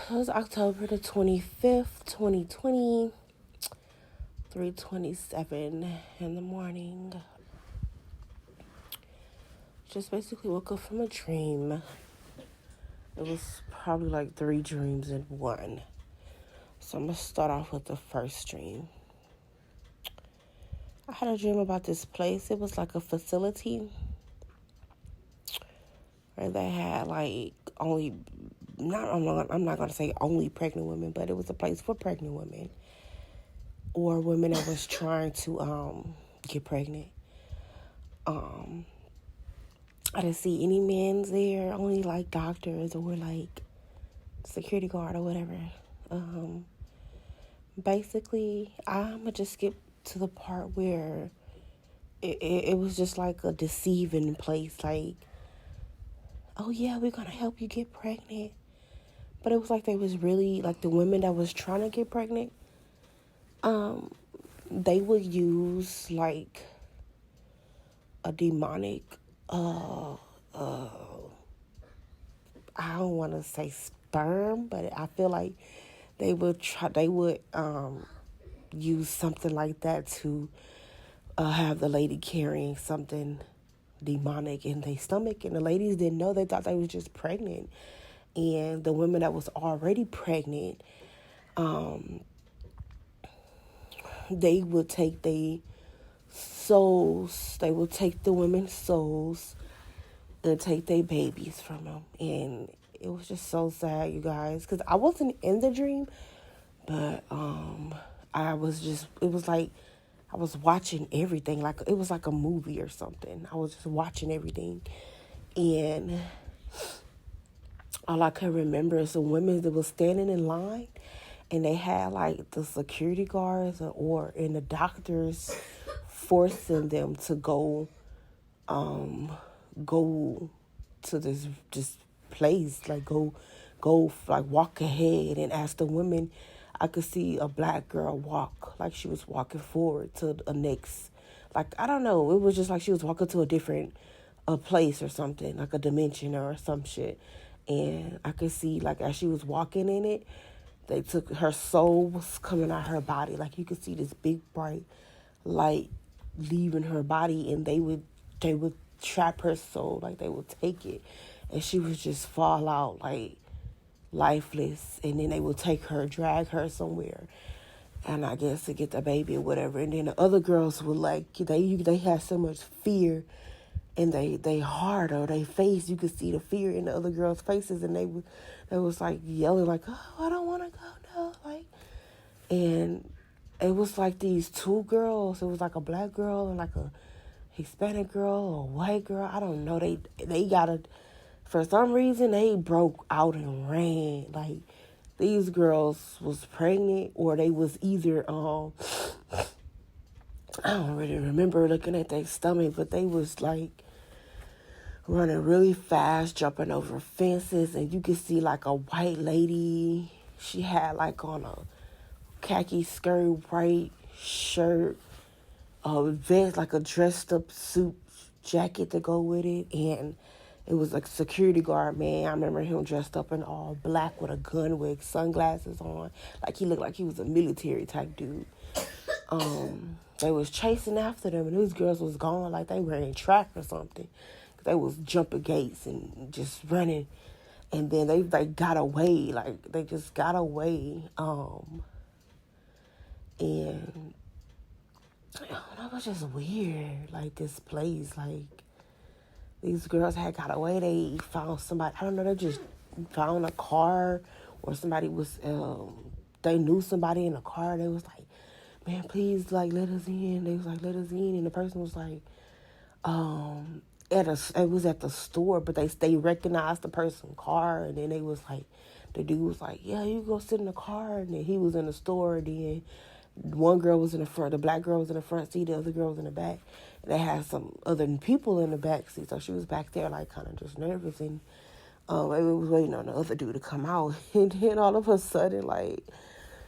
It was October the 25th, 2020, 3:27 in the morning. Just basically woke up from a dream. It was probably like 3 dreams in one. So I'm going to start off with the first dream. I had a dream about this place. It was like a facility where they had like only, I'm not going to say only pregnant women, but it was a place for pregnant women or women that was trying to get pregnant. I didn't see any men there, only like doctors or like security guard or whatever. Basically, I'm going to just skip to the part where it was just like a deceiving place. Like, oh yeah, we're going to help you get pregnant. But it was like they was really, like the women that was trying to get pregnant, they would use like a demonic, I don't want to say sperm, but I feel like they would use something like that to have the lady carrying something demonic in their stomach, and the ladies didn't know. They thought they was just pregnant, and the women that was already pregnant, they would take the souls. They would take the women's souls and take their babies from them, and it was just so sad, you guys, because I wasn't in the dream, but it was like I was watching everything, like it was like a movie or something. I was just watching everything, and all I could remember is the women that was standing in line, and they had like the security guards and the doctors forcing them to go to this place, like go like walk ahead and ask the women. I could see a black girl walk, like she was walking forward to a next, like, I don't know, it was just like she was walking to a different place or something, like a dimension or some shit. And I could see, like, as she was walking in it, they took her soul was coming out her body, like you could see this big bright light leaving her body, and they would trap her soul, like they would take it, and she would just fall out like lifeless, and then they would take her, drag her somewhere, and I guess to get the baby or whatever. And then the other girls would like they had so much fear in they heart or they face. You could see the fear in the other girls' faces, and they was like yelling like, "Oh, I don't want to go, no!" Like, and it was like these two girls. It was like a black girl and like a Hispanic girl or a white girl. I don't know. They got a, for some reason, they broke out and ran. Like, these girls was pregnant, or they was either, I don't really remember looking at their stomach, but they was like running really fast, jumping over fences, and you could see like a white lady. She had like on a khaki skirt, white shirt, a vest, like a dressed up suit jacket to go with it, and it was like a security guard, man. I remember him dressed up in all black with a gun, with sunglasses on. Like, he looked like he was a military type dude. They was chasing after them, and these girls was gone like they were in track or something. They was jumping gates and just running. And then they got away. Like, they just got away. And that was just weird. Like, this place, like, these girls had got away. They found somebody, I don't know, they just found a car, or somebody was, they knew somebody in a car. They was like, man, please, like, let us in. They was like, let us in. And the person was like, it was at the store, but they recognized the person's car. And then they was like, the dude was like, yeah, you go sit in the car. And then he was in the store. And then one girl was in the front, the black girl was in the front seat, the other girl was in the back. And they had some other people in the back seat, so she was back there, like, kind of just nervous, and maybe was waiting on the other dude to come out. And then all of a sudden, like,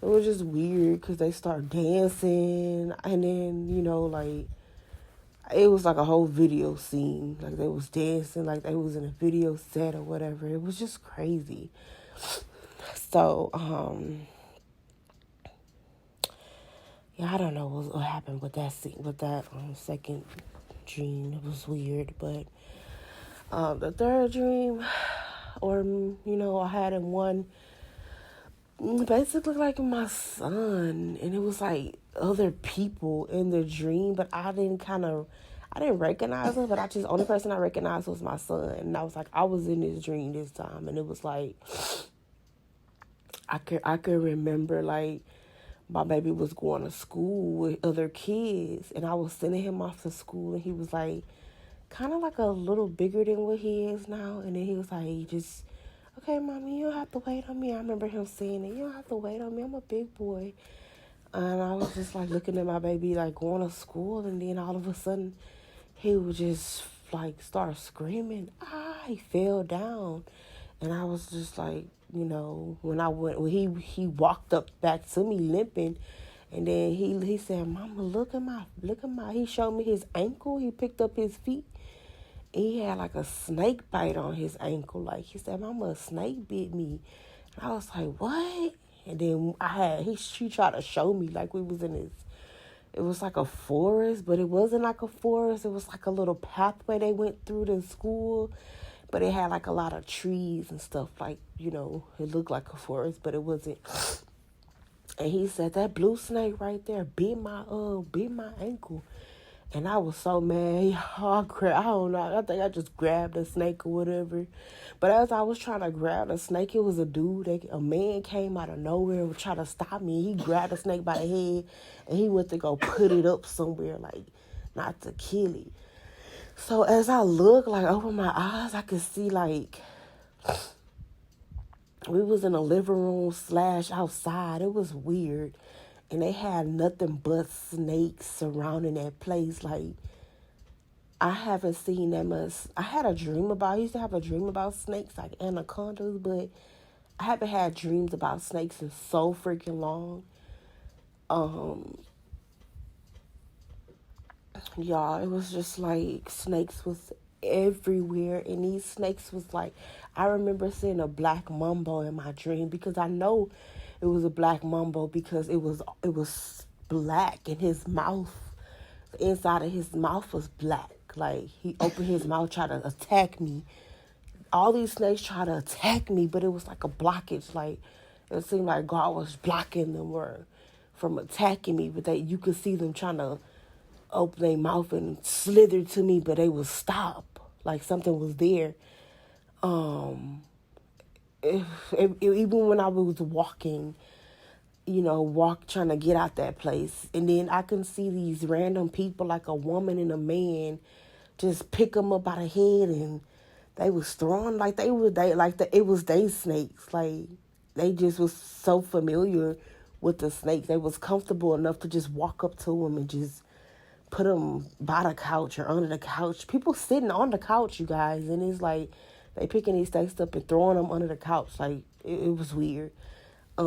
it was just weird, because they start dancing, and then, you know, like, it was like a whole video scene. Like, they was dancing like they was in a video set or whatever. It was just crazy. So, yeah, I don't know what happened with that scene, with that second dream. It was weird, but the third dream, or I had in one, basically like my son, and it was like other people in the dream, but I didn't recognize him, but only person I recognized was my son, and I was like, I was in this dream this time, and it was like, I could remember like my baby was going to school with other kids, and I was sending him off to school, and he was like kind of like a little bigger than what he is now, and then he was like, just, okay, mommy, you don't have to wait on me. I remember him saying it, you don't have to wait on me, I'm a big boy. And I was just like looking at my baby like going to school, and then all of a sudden he would just like start screaming. He fell down, and I was just like, when he walked up back to me limping, and then he said, "Mama, look at my." He showed me his ankle. He picked up his feet. He had like a snake bite on his ankle. Like he said, "Mama, a snake bit me." And I was like, "What?" And then she tried to show me like we was in this. It was like a forest, but it wasn't like a forest. It was like a little pathway they went through to school, but it had like a lot of trees and stuff. Like it looked like a forest, but it wasn't. And he said that blue snake right there bit my ankle. And I was so mad. I don't know. I think I just grabbed a snake or whatever. But as I was trying to grab the snake, it was a dude. A man came out of nowhere and was trying to stop me. He grabbed the snake by the head, and he went to go put it up somewhere, like, not to kill it. So as I looked, like, open my eyes, I could see, like, we was in a living room / outside. It was weird. And they had nothing but snakes surrounding that place. Like, I haven't seen that much. I used to have a dream about snakes, like anacondas, but I haven't had dreams about snakes in so freaking long. Y'all, it was just like snakes was everywhere, and these snakes was like, I remember seeing a black mamba in my dream, because I know it was a black mamba because it was black, and his mouth, the inside of his mouth was black. Like, he opened his mouth, tried to attack me. All these snakes tried to attack me, but it was like a blockage. Like, it seemed like God was blocking them from attacking me, but you could see them trying to open their mouth and slither to me, but they would stop. Like something was there. Even when I was walking, trying to get out that place, and then I can see these random people, like a woman and a man, just pick them up by the head, and they was throwing like it was they snakes. Like, they just was so familiar with the snakes. They was comfortable enough to just walk up to them and just put them by the couch or under the couch. People sitting on the couch, you guys, and it's like they picking these snakes up and throwing them under the couch. Like, it was weird. I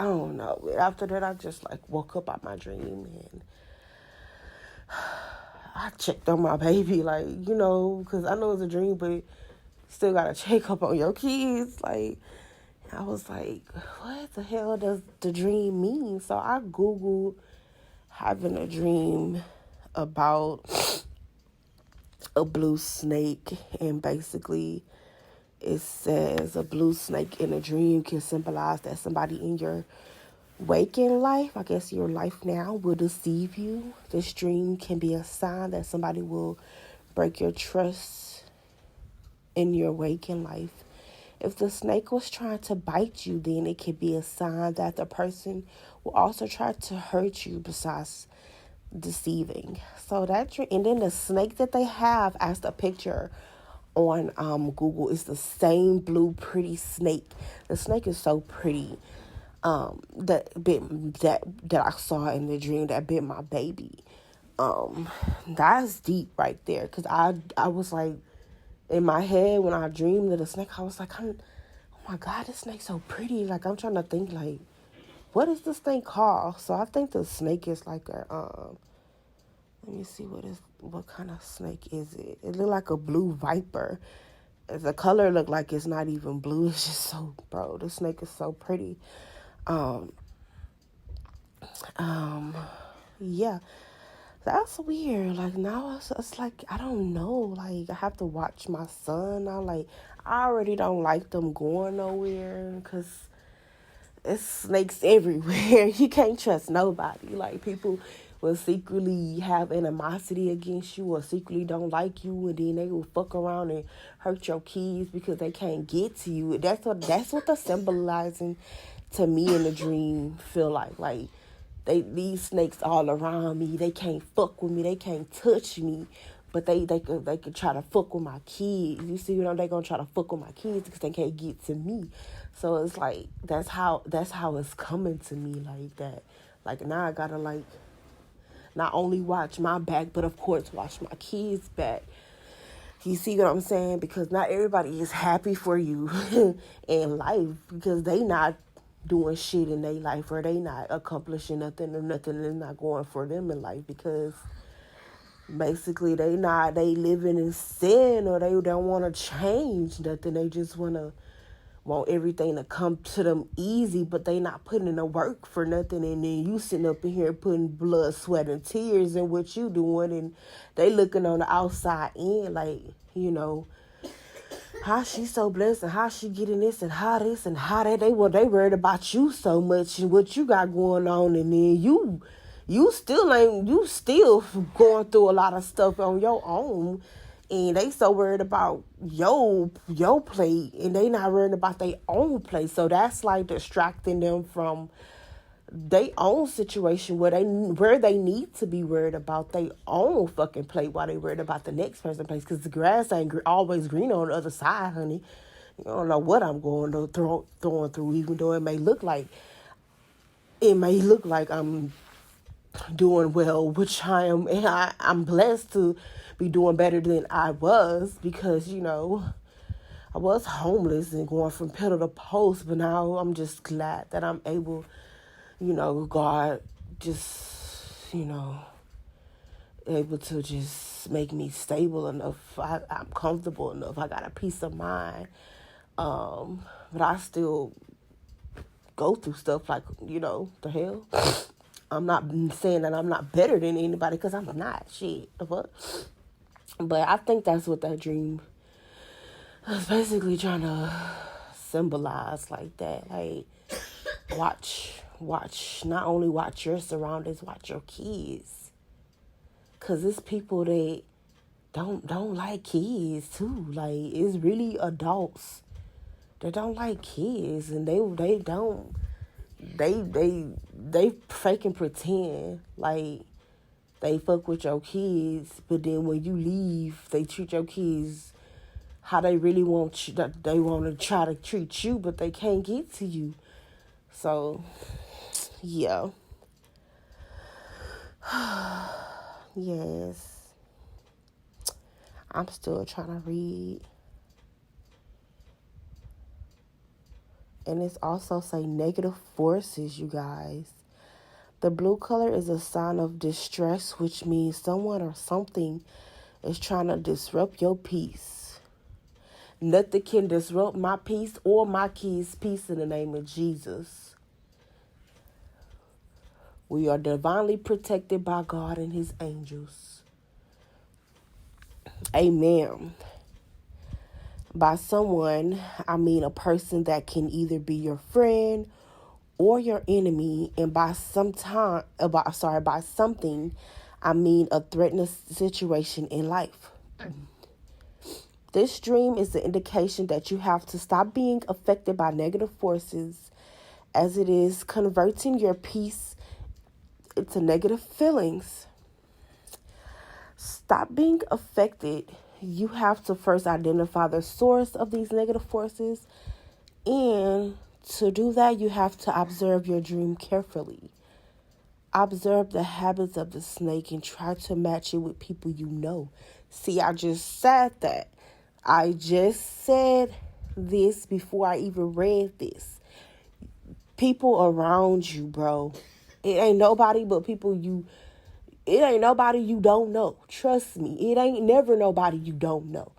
don't know. After that, I just like woke up out my dream, and I checked on my baby, like, because I know it's a dream, but still gotta check up on your kids. Like, I was like, what the hell does the dream mean? So I Googled having a dream about a blue snake, and basically it says a blue snake in a dream can symbolize that somebody in your waking life, I guess your life now, will deceive you. This dream can be a sign that somebody will break your trust in your waking life. If the snake was trying to bite you, then it could be a sign that the person will also try to hurt you besides deceiving. So and then the snake that they have as the picture on Google is the same blue pretty snake. The snake is so pretty. That I saw in the dream that bit my baby. That's deep right there, because I was like, in my head when I dreamed of the snake, I was like, oh my God, this snake's so pretty. Like, I'm trying to think, like, what is this thing called? So I think the snake is like let me see what kind of snake is it? It looked like a blue viper. The color look like it's not even blue. It's just so, bro, the snake is so pretty. Um, um, yeah, that's weird. Like now it's like, I don't know. Like I have to watch my son. I already don't like them going nowhere because it's snakes everywhere. You can't trust nobody. Like people will secretly have animosity against you or secretly don't like you, and then they will fuck around and hurt your kids because they can't get to you. That's what the symbolizing to me in the dream feel like. Like these snakes all around me. They can't fuck with me. They can't touch me. But they could try to fuck with my kids. You see, they gonna try to fuck with my kids because they can't get to me. So it's like that's how it's coming to me like that. Like now I gotta like not only watch my back, but of course watch my kids' back. You see what I'm saying? Because not everybody is happy for you in life because they not doing shit in their life or they not accomplishing nothing or nothing is not going for them in life because basically they living in sin or they don't want to change nothing. They just want everything to come to them easy, but they not putting in the work for nothing. And then you sitting up in here putting blood, sweat, and tears in what you doing, and they looking on the outside in like, how she so blessed and how she getting this and how this and how that. They worried about you so much and what you got going on, and then you still going through a lot of stuff on your own. And they so worried about your plate, and they not worried about their own plate. So that's like distracting them from their own situation where they need to be worried about their own fucking plate while they worried about the next person's place. Because the grass ain't always green on the other side, honey. You don't know what I'm going through, even though it may look like I'm doing well, which I am, and I'm blessed to be doing better than I was because, I was homeless and going from pillar to post, but now I'm just glad that I'm able, God just, able to just make me stable enough. I'm comfortable enough. I got a peace of mind. But I still go through stuff like, the hell. I'm not saying that I'm not better than anybody because I'm not. Shit, the fuck. But I think that's what that dream was basically trying to symbolize like that. Like, not only watch your surroundings, watch your kids. Because it's people that don't like kids too. Like, it's really adults that don't like kids, and they don't. They fake and pretend like they fuck with your kids, but then when you leave, they treat your kids how they really want you. That they want to try to treat you, but they can't get to you. So, yeah. Yes. I'm still trying to read. And it's also say negative forces, you guys. The blue color is a sign of distress, which means someone or something is trying to disrupt your peace. Nothing can disrupt my peace or my kids' peace in the name of Jesus. We are divinely protected by God and his angels. Amen. By someone, I mean a person that can either be your friend or your enemy, and by something, I mean a threatening situation in life. This dream is the indication that you have to stop being affected by negative forces, as it is converting your peace into negative feelings. Stop being affected. You have to first identify the source of these negative forces, and to do that, you have to observe your dream carefully. Observe the habits of the snake and try to match it with people you know. See, I just said that. I just said this before I even read this. People around you, bro. It ain't nobody but people it ain't nobody you don't know. Trust me. It ain't never nobody you don't know.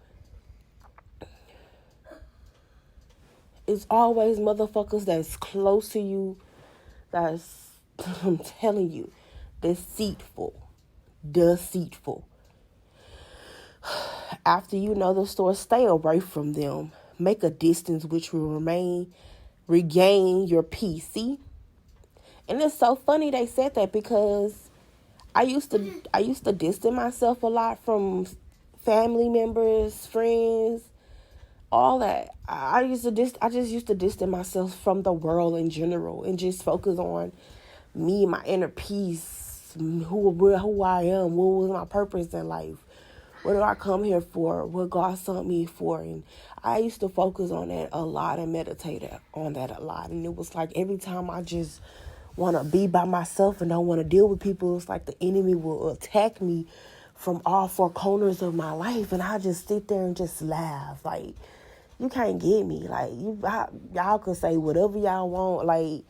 it's always motherfuckers that's close to you. That's, I'm telling you, deceitful. Deceitful. After you know the story, stay away from them. Make a distance which will regain your peace. See? And it's so funny they said that because I used to distance myself a lot from family members, friends, all that. I just used to distance myself from the world in general and just focus on me, my inner peace, who I am, what was my purpose in life, what did I come here for, what God sent me for. And I used to focus on that a lot and meditate on that a lot. And it was like every time I just want to be by myself and don't want to deal with people, it's like the enemy will attack me from all four corners of my life. And I just sit there and just laugh. Like, you can't get me. Like, y'all can say whatever y'all want. Like,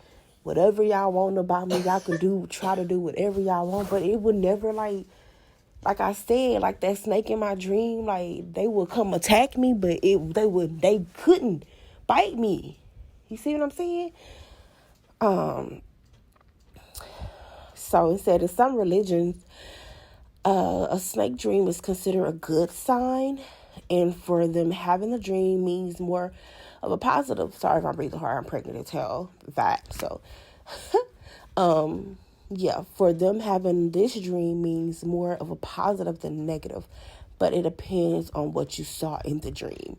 whatever y'all want about me, y'all can try to do whatever y'all want. But it would never, like I said, like that snake in my dream, like, they would come attack me, but they couldn't bite me. You see what I'm saying? So it said in some religions, a snake dream is considered a good sign, and for them having the dream means more of a positive. Sorry if I'm breathing hard, I'm pregnant to tell that. So, yeah, for them having this dream means more of a positive than negative, but it depends on what you saw in the dream.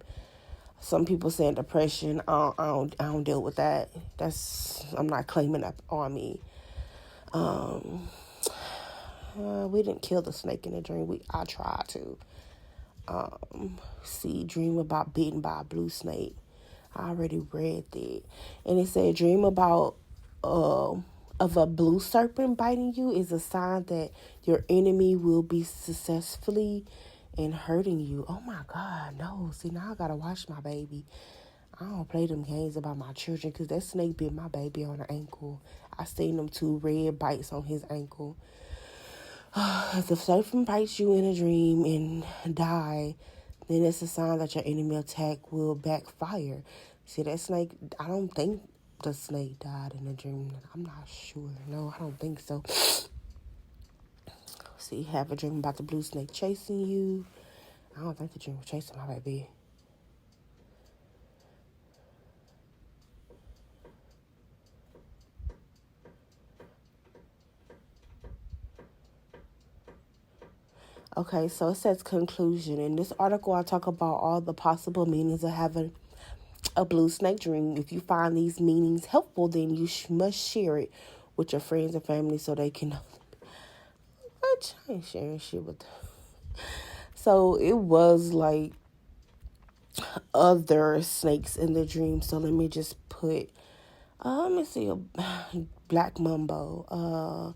Some people saying depression. I don't deal with that. I'm not claiming that on me. We didn't kill the snake in the dream. I tried to. Dream about beaten by a blue snake. I already read that. And it said dream about of a blue serpent biting you is a sign that your enemy will be successfully in hurting you. Oh my God, no. See, now I gotta watch my baby. I don't play them games about my children because that snake bit my baby on the ankle. I seen them 2 red bites on his ankle. If the serpent bites you in a dream and die, then it's a sign that your enemy attack will backfire. See, that snake, I don't think the snake died in a dream. I'm not sure. No, I don't think so. See, have a dream about the blue snake chasing you. I don't think the dream was chasing my baby. Okay, so it says conclusion. In this article, I talk about all the possible meanings of having a blue snake dream. If you find these meanings helpful, then you must share it with your friends and family so they can know. I ain't sharing shit with them. So it was like other snakes in the dream. So let me just put, let me see, a black mambo.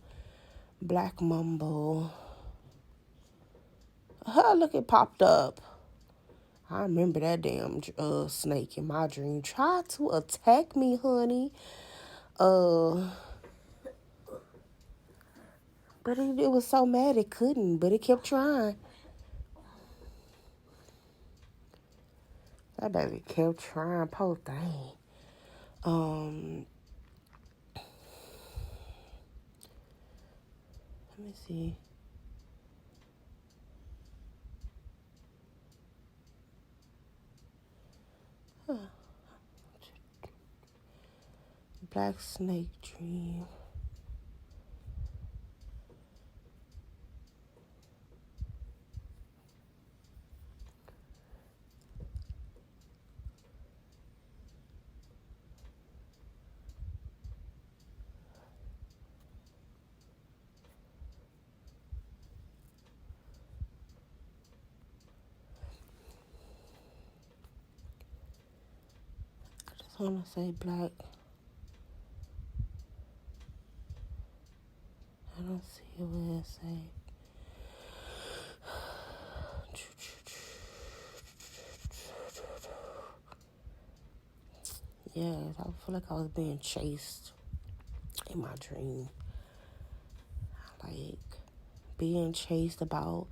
Black mambo. Look, it popped up. I remember that damn snake in my dream tried to attack me, honey. But it was so mad it couldn't, but it kept trying. That baby kept trying, poor thing. Let me see. Black snake dream. I just want to say black. I don't see what it say. Yeah, I feel like I was being chased in my dream. Like, being chased about,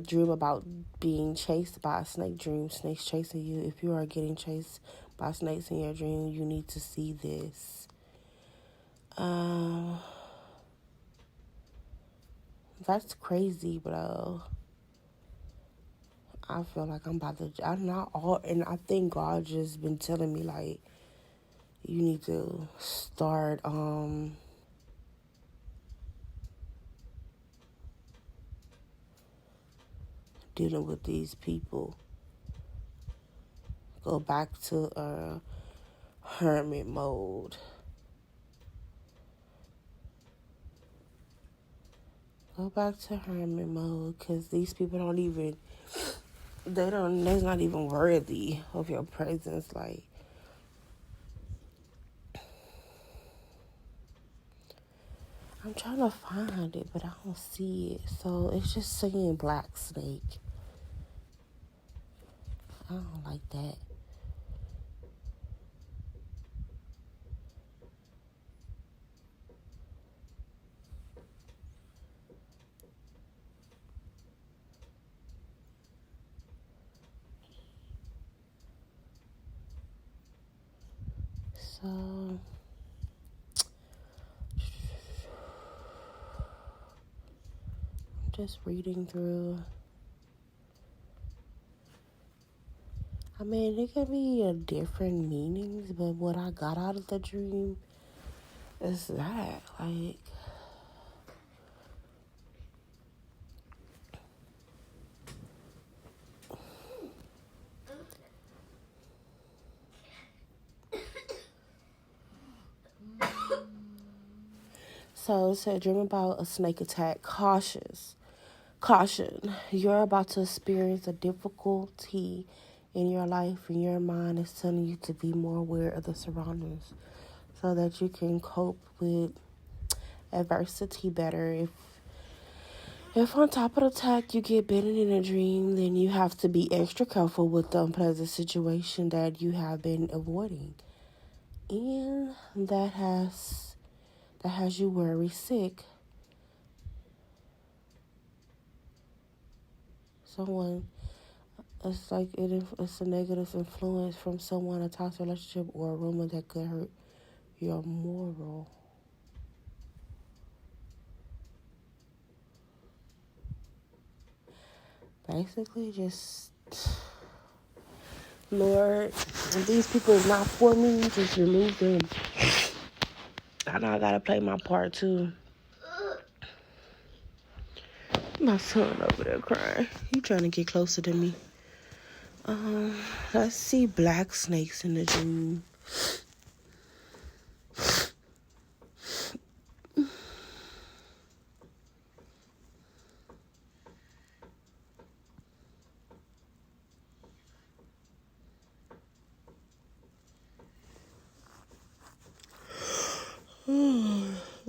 dream about being chased by a snake dream. Snakes chasing you. If you are getting chased by snakes in your dream. You need to see this. Um, that's crazy, bro. I feel like I'm about to. I'm not all, and I think God just been telling me like, you need to start dealing with these people. Go back to hermit mode. Go back to hermit mode, because these people don't even, they're not even worthy of your presence. Like, I'm trying to find it, but I don't see it. So it's just saying black snake. I don't like that. So I'm just reading through. I mean, it could be a different meanings, but what I got out of the dream is that, like, so it said, dream about a snake attack. Caution. You're about to experience a difficulty in your life, and your mind is telling you to be more aware of the surroundings so that you can cope with adversity better. If on top of the attack you get bitten in a dream, then you have to be extra careful with the unpleasant situation that you have been avoiding. And that has you worry sick. Someone, it's like it's a negative influence from someone, a toxic relationship, or a rumor that could hurt your moral. Basically, just, Lord, if these people is not for me, just remove them. I know I gotta play my part too. My son over there crying. He trying to get closer to me. Let's see black snakes in the dream.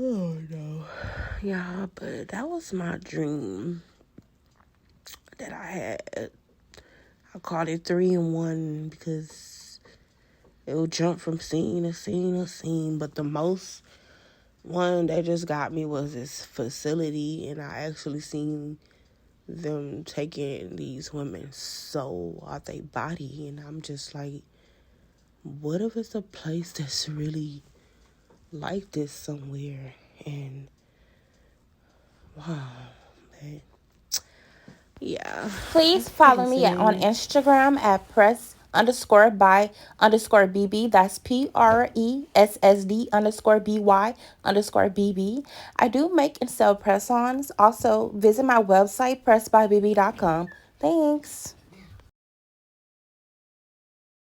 Oh no. Yeah, but that was my dream that I had. I called it 3 in 1 because it would jump from scene to scene to scene. But the most one that just got me was this facility, and I actually seen them taking these women's soul out their body, and I'm just like, what if it's a place that's really like this somewhere? And wow, man. Yeah. Please That's follow me on crazy. Instagram at press_by_BB. That's PRESSD_BY_BB. I do make and sell press ons. Also, visit my website, pressbybb.com. Thanks.